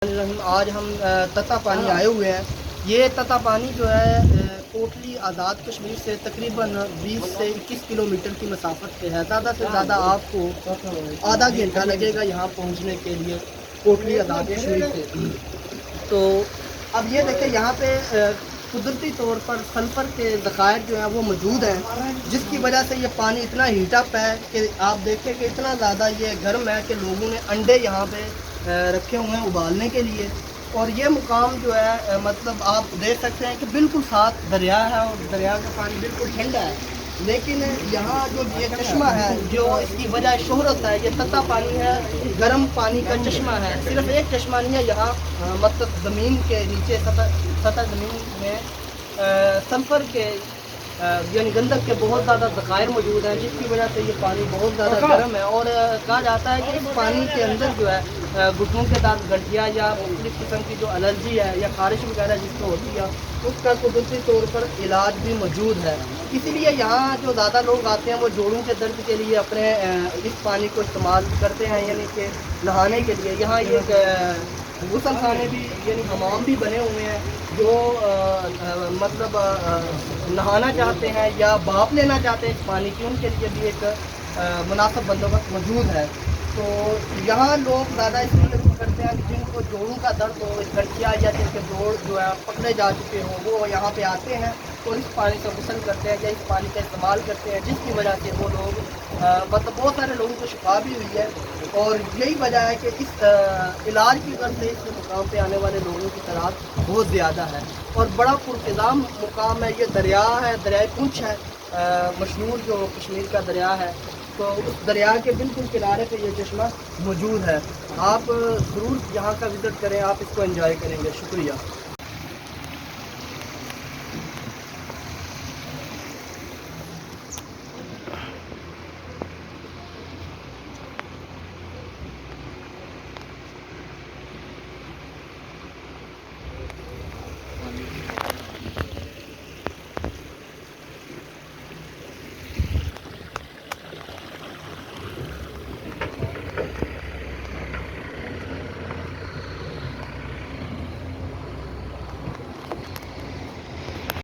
آج ہم تتا پانی آئے ہوئے ہیں۔ یہ تتا پانی جو ہے کوٹلی آزاد کشمیر سے تقریباً 20 سے 21 کلومیٹر کی مسافت پہ ہے۔ زیادہ سے زیادہ آپ کو آدھا گھنٹہ لگے گا یہاں پہنچنے کے لیے کوٹلی آزاد کشمیر سے۔ تو اب یہ دیکھیں یہاں پہ قدرتی طور پر سلفر کے ذخائر جو ہیں وہ موجود ہیں، جس کی وجہ سے یہ پانی اتنا ہیٹ اپ ہے کہ آپ دیکھیں کہ اتنا زیادہ یہ گرم ہے کہ لوگوں نے انڈے یہاں پہ رکھے ہوئے ہیں ابالنے کے لیے۔ اور یہ مقام جو ہے مطلب آپ دیکھ سکتے ہیں کہ بالکل ساتھ دریا ہے اور دریا کا پانی بالکل ٹھنڈا ہے، لیکن یہاں جو یہ چشمہ ہے جو اس کی وجہ شہرت ہے، یہ تتا پانی ہے، گرم پانی کا چشمہ ہے۔ صرف ایک چشمہ نہیں ہے یہاں، مطلب زمین کے نیچے سطح زمین میں سلفر کے یعنی گندک کے بہت زیادہ ذخائر موجود ہیں، جس کی وجہ سے یہ پانی بہت زیادہ گرم ہے۔ اور کہا جاتا ہے کہ اس پانی کے اندر جو ہے گھٹنوں کے درد، گٹھیا یا مختلف قسم کی جو الرجی ہے یا خارش وغیرہ جس کو ہوتی ہے، اس کا قدرتی طور پر علاج بھی موجود ہے۔ اسی لیے یہاں جو زیادہ لوگ آتے ہیں وہ جوڑوں کے درد کے لیے اپنے اس پانی کو استعمال کرتے ہیں، یعنی کہ نہانے کے لیے۔ یہاں یہ غسل خانے بھی یعنی حمام بھی بنے ہوئے ہیں، جو مطلب نہانا چاہتے ہیں یا بھاپ لینا چاہتے ہیں اس پانی کی، ان کے لیے بھی ایک مناسب بندوبست موجود ہے۔ تو یہاں لوگ زیادہ اس لیے کرتے ہیں کہ جن کو جوڑوں کا درد ہو، گٹھیا یا جن کے جوڑ جو ہے پکڑے جا چکے ہوں، وہ یہاں پہ آتے ہیں اور اس پانی کا غسل کرتے ہیں یا اس پانی کا استعمال کرتے ہیں، جس کی وجہ سے وہ لوگ مطلب بہت سارے لوگوں کو شفا بھی ہوئی ہے۔ اور یہی وجہ ہے کہ اس علاج کی وجہ سے اس مقام پہ آنے والے لوگوں کی تعداد بہت زیادہ ہے اور بڑا پرانتظام مقام ہے۔ یہ دریا ہے، دریائے پونچھ ہے، مشہور جو کشمیر کا دریا ہے۔ تو اس دریا کے بالکل کنارے پہ یہ چشمہ موجود ہے۔ آپ ضرور یہاں کا وزٹ کریں، آپ اس کو انجوائے کریں گے۔ شکریہ۔